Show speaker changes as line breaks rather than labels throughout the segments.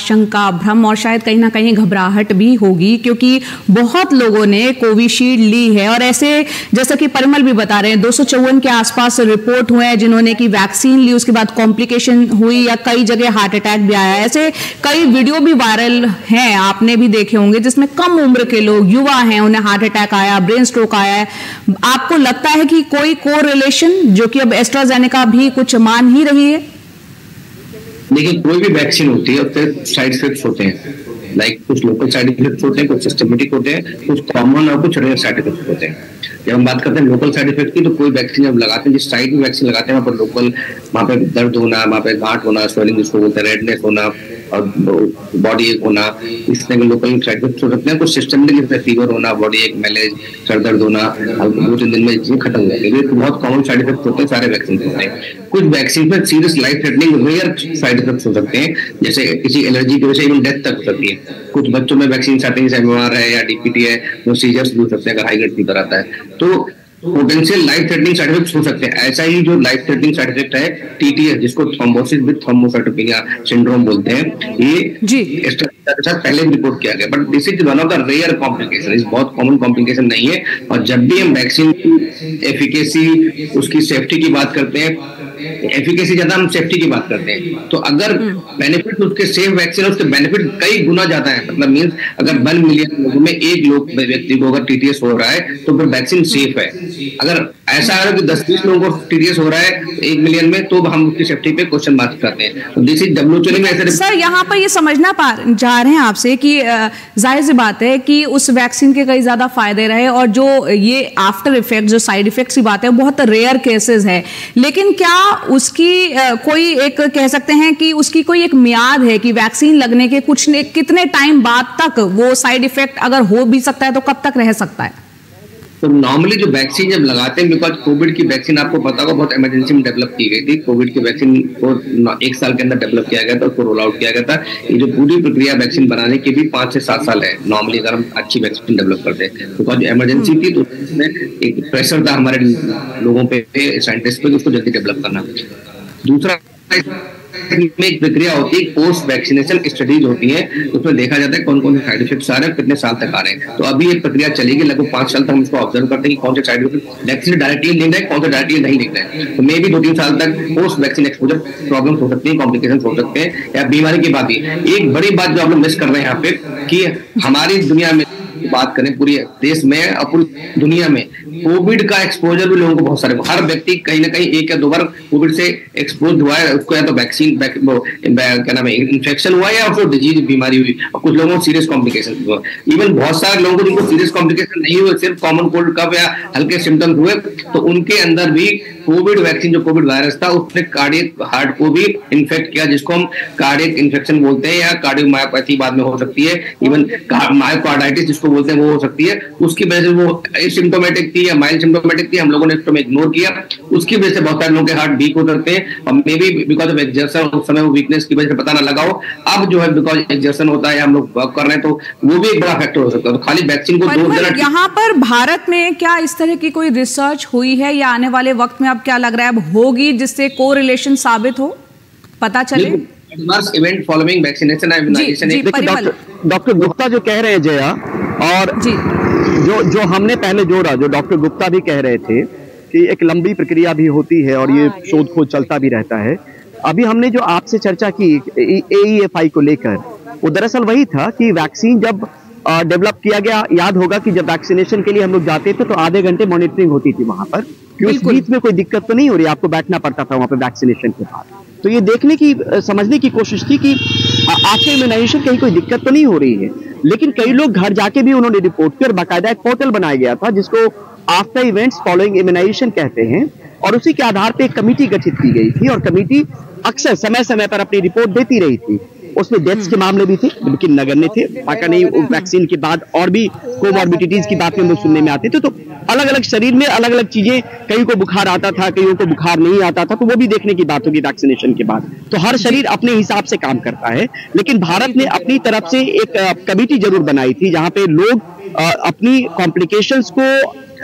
आशंका, भ्रम और शायद कहीं ना कहीं घबराहट भी होगी, क्योंकि बहुत लोगों ने कोविशील्ड ली है। और ऐसे जैसा कि परिमल भी बता रहे हैं 254 के आसपास रिपोर्ट हुए हैं जिन्होंने की वैक्सीन ली, उसके बाद कॉम्प्लिकेशन हुई या कई जगह हार्ट अटैक भी आया। ऐसे कई वीडियो भी वायरल हैं, आपने भी देखे होंगे, जिसमें कम उम्र के लोग, युवा हैं, उन्हें हार्ट अटैक आया, ब्रेन स्ट्रोक आया है। आपको लगता है कि कोई कोरिलेशन, जो कि अब एस्ट्राजेनेका भी कुछ मान ही रही है?
देखिए, कोई भी वैक्सीन होती है उसके साइड इफेक्ट्स होते हैं। लाइक कुछ लोकल साइड इफेक्ट्स होते हैं, कुछ सिस्टमेटिक होते हैं, कुछ कॉमन और कुछ रेयर साइड इफेक्ट्स होते हैं। जब हम बात करते हैं लोकल साइड इफेक्ट की, तो कोई वैक्सीन जब लगाते हैं, जिस साइड में वैक्सीन लगाते हैं वहाँ पर लोकल, वहाँ पे दर्द होना, वहाँ पे गांठ होना, स्वेलिंग जिसको बोलते हैं, रेडनेस होना और बॉडी एक होना, इस तरह के लोकल साइड इफेक्ट्स हो सकते हैं। कुछ सिस्टमेटिक जैसे फीवर होना, बॉडी एक, मैलेज, सर दर्द होना, 2-3 दिन में चीजें खत्म हो जाएंगे। ये बहुत कॉमन साइड इफेक्ट होते हैं, सारे वैक्सीन होते हैं। कुछ वैक्सीन में serious life threatening rare side effects हो सकते हैं, जैसे किसी एलर्जी की वजह से इवन डेथ तक हो सकती है। कुछ बच्चों में वैक्सीन आते हैं, जैसे MMR है या DPT है, वो सीरियस भी हो सकते हैं अगर हाई ग्रेड फीवर आता है। तो potential life threatening side effects हो सकते हैं। ऐसा ही जो लाइफ थ्रेटनिंग साइड इफेक्ट है TTS, जिसको थ्रोम्बोसिस विद थ्रोम्बोसाइटोपेनिया सिंड्रोम बोलते हैं, ये के साथ पहले भी रिपोर्ट किया गया, but this is one of the rare complication, इस बहुत कॉमन कॉम्प्लिकेशन नहीं है। और जब भी हम वैक्सीन की एफिकेसी, उसकी सेफ्टी की बात करते हैं, एफिकेसी ज्यादा हम सेफ्टी की बात करते हैं, तो अगर बेनिफिट उसके सेफ वैक्सीन है, उसके बेनिफिट कई गुना ज्यादा है। मतलब मींस अगर 1 मिलियन लोगों में एक व्यक्ति को अगर TTS हो रहा है तो फिर वैक्सीन सेफ है। अगर ऐसा है कि 10-20 लोगों को TTS हो रहा है 1 मिलियन में, तो हम उसकी सेफ्टी पे क्वेश्चन मार्क करते हैं। तो दिस इज WHO में ऐसे।
सर, यहाँ पर ये समझना जा रहे हैं आपसे कि जाहिर सी बात है कि उस वैक्सीन के कई ज्यादा फायदे रहे, और जो ये आफ्टर इफेक्ट, जो साइड इफेक्ट्स की बात है, बहुत रेयर केसेस है। लेकिन क्या उसकी कोई एक कह सकते हैं कि उसकी कोई एक मियाद है कि वैक्सीन लगने के कितने टाइम बाद तक वो साइड इफेक्ट अगर हो भी सकता है तो कब तक रह सकता है?
तो नॉर्मली जो वैक्सीन जब लगाते हैं, बिकॉज कोविड की वैक्सीन आपको पता होगा बहुत इमरजेंसी में डेवलप की गई थी। कोविड की वैक्सीन को 1 साल के अंदर डेवलप किया गया था, उसको रोल आउट किया गया था। ये जो पूरी प्रक्रिया वैक्सीन बनाने की भी 5 से 7 साल है नॉर्मली, अगर हम अच्छी वैक्सीन डेवलप करते हैं। बिकॉज इमरजेंसी थी तो उसमें एक प्रेशर था हमारे लोगों पे, साइंटिस्ट पे, उसको जल्दी डेवलप करना। दूसरा में एक प्रक्रिया होती है, पोस्ट वैक्सीनेशन स्टडीज होती है, उसमें देखा जाता है कौन कौन से साइड इफेक्ट्स आ रहे हैं, कितने साल तक आ रहे हैं। तो अभी ये प्रक्रिया चलेगी, लगभग 5 साल तक हम इसको ऑब्जर्व करते हैं कि कौन से side effect vaccine directly link है, कौन से डायरेक्टली नहीं लिंक है। तो मे भी 2-3 साल तक पोस्ट वैक्सीन एक्सपोजर प्रॉब्लम हो सकती है, कॉम्प्लिकेशन हो सकते हैं, या बीमारी की बात ही। एक बड़ी बात जो आप लोग मिस कर रहे हैं यहाँ पे, कि हमारी दुनिया में बात करें, पूरी देश में और पूरी दुनिया में कोविड का एक्सपोजर भी लोगों को बहुत सारे, हर व्यक्ति कहीं ना कहीं 1 या 2 बार कोविड से एक्सपोज हुआ है। उसको या तो वैक्सीन क्या नाम है, इन्फेक्शन हुआ या फिर डिजीज बीमारी हुई, और कुछ लोगों को सीरियस कॉम्प्लिकेशन हुआ। इवन बहुत सारे लोगों को जिनको सीरियस कॉम्प्लिकेशन नहीं हुए, सिर्फ कॉमन कोल्ड कफ या हल्के सिम्टम्स हुए, तो उनके अंदर भी कोविड वैक्सीन, जो कोविड वायरस था, उसने कार्डियक हार्ट को भी इन्फेक्ट किया, जिसको हम कार्डियक इन्फेक्शन बोलते हैं, या कार्डियोमायोपैथी बाद में हो सकती है, इवन मायोकार्डाइटिस जिसको बोलते हैं वो हो सकती है। उसकी वजह से वो एसिम्प्टोमेटिक थी या माइल्ड सिम्प्टोमेटिक थी, हम लोगों ने इसको इग्नोर किया, उसकी वजह से बहुत सारे लोगों के हार्ट वीक हो सकते हैं, और may be because of exertion उस समय वो वीकनेस की वजह से पता ना लगा हो। अब जो है बिकॉज एक्सर्शन होता है, हम लोग वर्क कर रहे हैं, तो वो भी एक बड़ा फैक्टर हो सकता है। तो खाली वैक्सीन को 2 दिन
यहाँ पर भारत में क्या इस तरह की कोई रिसर्च हुई है, या आने वाले वक्त में अब क्या लग रहा है अब होगी, जिससे कोरिलेशन साबित हो, पता चले?
Event following vaccination and immunisation.
Doctor Gupta जो कह रहे हैं जया, और जो हमने पहले जोड़ा, जो डॉक्टर गुप्ता भी कह रहे थे कि एक लंबी प्रक्रिया भी होती है और ये शोध खोज चलता भी रहता है। अभी हमने जो आपसे चर्चा की AEFI को लेकर, वो दरअसल वही था कि वैक्सीन जब डेवलप किया गया, याद होगा कि जब वैक्सीनेशन के लिए हम लोग जाते थे तो आधे घंटे मॉनिटरिंग होती थी वहां पर, कि उस बीच में कोई दिक्कत तो नहीं हो रही, आपको बैठना पड़ता था वहां पर वैक्सीनेशन के बाद। तो ये देखने की, समझने की कोशिश थी कि आफ्टर इम्यूनाइजेशन कहीं कोई दिक्कत तो नहीं हो रही है। लेकिन कई लोग घर जाके भी उन्होंने रिपोर्ट की, और बाकायदा एक पोर्टल बनाया गया था जिसको आफ्टर इवेंट्स फॉलोइंग इम्यूनाइजेशन कहते हैं, और उसी के आधार पर एक कमेटी गठित की गई थी, और कमेटी अक्सर समय समय पर अपनी रिपोर्ट देती रही थी। उसमें डेथ्स के मामले भी थे, लेकिन नगण्य थे, पता नहीं वैक्सीन के बाद और भी कोमॉर्बिडिटीज की बातें हम लोग सुनने में आती थी। तो अलग अलग शरीर में अलग अलग चीजें, कई को बुखार आता था, कईयों को बुखार नहीं आता था, तो वो भी देखने की बात होगी वैक्सीनेशन के बाद। तो हर शरीर अपने हिसाब से काम करता है, लेकिन भारत ने अपनी तरफ से एक कमेटी जरूर बनाई थी जहां पे लोग अपनी कॉम्प्लिकेशंस को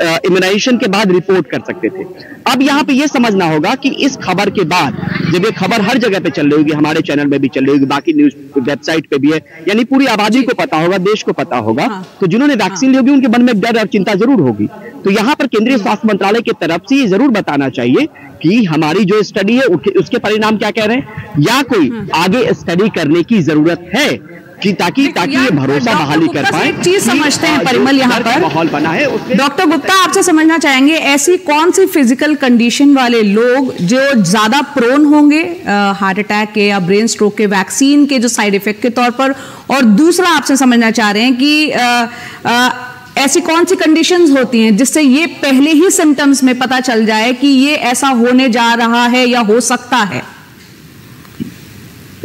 इम्यूनाइजेशन के बाद रिपोर्ट कर सकते थे। अब यहाँ पे ये समझना होगा कि इस खबर के बाद, जब ये खबर हर जगह पे चल रही होगी, हमारे चैनल में भी चल रही होगी, बाकी न्यूज वेबसाइट पे भी है, यानी पूरी आबादी को पता होगा, देश को पता होगा, तो जिन्होंने वैक्सीन ली होगी उनके मन में डर और चिंता जरूर होगी। तो यहाँ पर केंद्रीय स्वास्थ्य मंत्रालय की तरफ से ये जरूर बताना चाहिए कि हमारी जो स्टडी है उसके परिणाम क्या कह रहे हैं, या कोई आगे स्टडी करने की जरूरत है कि ताकि ये भरोसा बहाली कर पाए।
एक चीज समझते हैं परिमल, यहाँ पर
माहौल बना है।
डॉक्टर गुप्ता आपसे समझना चाहेंगे, ऐसी कौन सी फिजिकल कंडीशन वाले लोग जो ज्यादा प्रोन होंगे हार्ट अटैक के या ब्रेन स्ट्रोक के वैक्सीन के जो साइड इफेक्ट के तौर पर, और दूसरा आपसे समझना चाह रहे हैं कि ऐसी कौन सी कंडीशंस होती हैं जिससे ये पहले ही सिम्टम्स में पता चल जाए कि ये ऐसा होने जा रहा है या हो सकता है?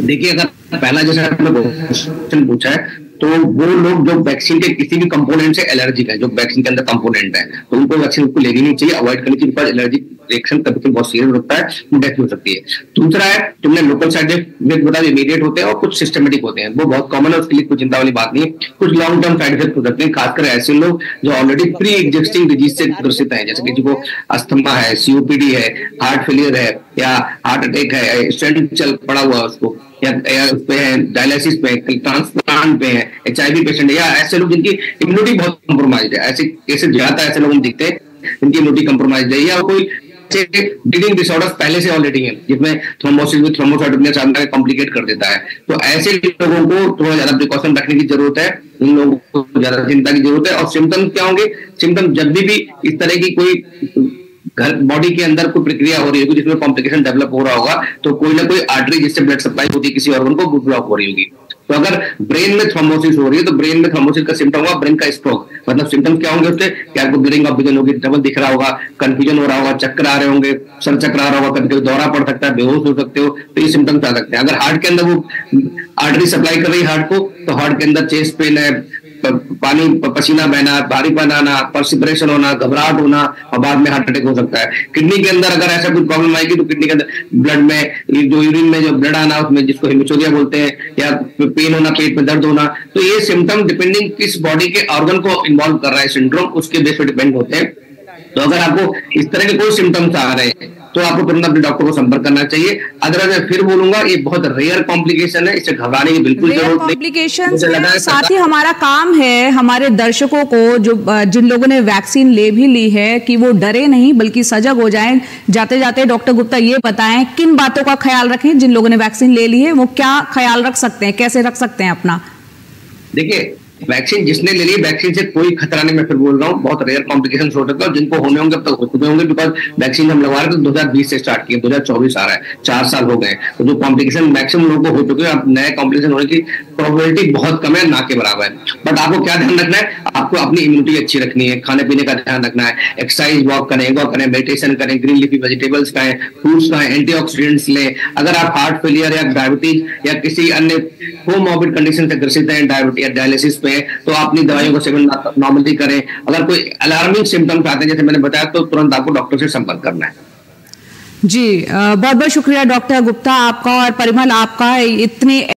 देखिए, अगर पहला जैसे आपने क्वेश्चन पूछा है, तो वो लोग जो वैक्सीन के किसी भी कंपोनेंट से एलर्जिक है, जो वैक्सीन के अंदर कंपोनेंट है, तो उनको वैक्सीन को लेनी नहीं चाहिए, अवॉइड करनी चाहिए, बिकॉज एलर्जिक रिएक्शन कभी बहुत सीरियस होता है, डेथ हो सकती है। दूसरा है, तुमने लोकल साइड इफेक्ट बताया, इमीडिएट होते हैं और कुछ सिस्टमेटिक होते हैं, वो बहुत कॉमन है, उसके लिए कोई चिंता वाली बात नहीं है। कुछ लॉन्ग टर्म साइड इफेक्ट हो सकते हैं, खासकर ऐसे लोग जो ऑलरेडी प्री एग्जिस्टिंग डिजीज से ग्रसित है, जैसे कि जिनको अस्थमा है, सीओपीडी है, हार्ट फेलियर है, या हार्ट अटैक है, स्टेंट चल पड़ा हुआ उसको, या उस पे है, डायलिसिस पे, ट्रांसप्लांट पे है, HIV पेशेंट है, या ऐसे लोग जिनकी इम्यूनिटी बहुत कॉम्प्रोमाइज है, ऐसे केसेस ज्यादा ऐसे लोग दिखते हैं जिनकी इम्यूनिटी कॉम्प्रोमाइज है, या कोई ब्लीडिंग डिसऑर्डर्स पहले से ऑलरेडी है, जिसमें थ्रोम्बोसिस विद थ्रोम्बोसाइटोपेनिया कॉम्प्लिकेट कर देता है। तो ऐसे लोगों को थोड़ा ज्यादा प्रिकॉशन रखने की जरूरत है, इन लोगों को ज्यादा चिंता की जरूरत है। और सिम्टम्स क्या होंगे? सिम्टम्स जब भी इस तरह की कोई घर बॉडी के अंदर कोई प्रक्रिया हो रही होगी जिसमें कॉम्प्लिकेशन डेवलप हो रहा होगा, तो कोई ना कोई आर्टरी जिससे ब्लड सप्लाई होती है किसी ऑर्गन को, ब्लॉक हो रही होगी। तो अगर ब्रेन में थ्रोम्बोसिस हो रही है, तो ब्रेन में थ्रोम्बोसिस का सिम्टम होगा ब्रेन का स्ट्रोक। मतलब सिम्टम्स क्या होंगे उसके? कि आपको ब्लिडिंग ऑफ विजन होगी, डबल दिख रहा होगा, कंफ्यूजन हो रहा होगा, चक्कर आ रहे होंगे, सर चक्कर आ रहा होगा, कभी कभी दौरा पड़ सकता है, बेहोश हो सकते हो, तो ये सिम्टम्स आ सकते हैं। अगर हार्ट के अंदर वो आर्टरी सप्लाई कर रही है हार्ट को, तो हार्ट के अंदर चेस्ट पेन है, पानी पसीना बहना, भारीपन आना, पर्सिपिरेशन होना, घबराहट होना, और बाद में हार्ट अटैक हो सकता है। किडनी के अंदर अगर ऐसा कुछ प्रॉब्लम आएगी, तो किडनी के अंदर ब्लड में जो यूरिन में जो ब्लड आना, उसमें जिसको हेमेटोरिया बोलते हैं, या पेन होना, पेट में दर्द होना, तो ये सिम्टम डिपेंडिंग किस बॉडी के ऑर्गन को इन्वॉल्व कर रहा है सिंड्रोम, उसके बेस पे डिपेंड होते हैं। तो अगर आपको इस तरह के कोई सिम्टम्स आ रहे हैं, तो आपको तुरंत अपने डॉक्टर को संपर्क करना चाहिए। अदरवाइज मैं फिर बोलूंगा, ये बहुत रेयर कॉम्प्लिकेशन है, इससे घबराने की बिल्कुल जरूरत नहीं।
कॉम्प्लिकेशन साथ ही हमारा काम है हमारे दर्शकों को, जो जिन लोगों ने वैक्सीन ले भी ली है, कि वो डरे नहीं बल्कि सजग हो जाएं। जाते जाते डॉक्टर गुप्ता ये बताएं किन बातों का ख्याल रखें, जिन लोगों ने वैक्सीन ले ली है वो क्या ख्याल रख सकते हैं, कैसे रख सकते हैं अपना?
देखिए, वैक्सीन जिसने ले ली, वैक्सीन से कोई खतरा नहीं। मैं फिर बोल रहा हूँ, बहुत रेयर कॉम्प्लिकेशन हो सकता है, जिनको होने होंगे अब तक हो चुके होंगे, बिकॉज वैक्सीन हम लगवा रहे थे 2020 से स्टार्ट किए, 2024 आ रहा है, 4 साल हो गए। तो जो कॉम्प्लिकेशन मैक्सिमम लोगों को हो चुके हैं, अब नए कॉम्प्लिकेशन होने की प्रोबेबिलिटी बहुत कम है, ना के बराबर है। बट आपको क्या ध्यान रखना है? आपको अपनी इम्यूनिटी अच्छी रखनी है, खाने पीने का ध्यान रखना है, एक्सरसाइज, वॉक करें, मेडिटेशन करें, ग्रीन लीफी वेजिटेबल्स खाएं, फ्रूट्स खाएं, एंटीऑक्सीडेंट्स लें। अगर आप हार्ट फेलियर या डायबिटीज या किसी अन्य कोमॉर्बिड कंडीशन से ग्रसित हैं, डायबिटीज या डायलिसिस पे, तो अपनी दवाइयों का सेवन नॉर्मली करें। अगर कोई अलार्मिंग सिम्टम्स आते हैं, जैसे मैंने बताया, तो तुरंत आपको डॉक्टर से संपर्क करना है।
जी, बहुत बहुत शुक्रिया डॉक्टर गुप्ता आपका और परिमल आपका, इतने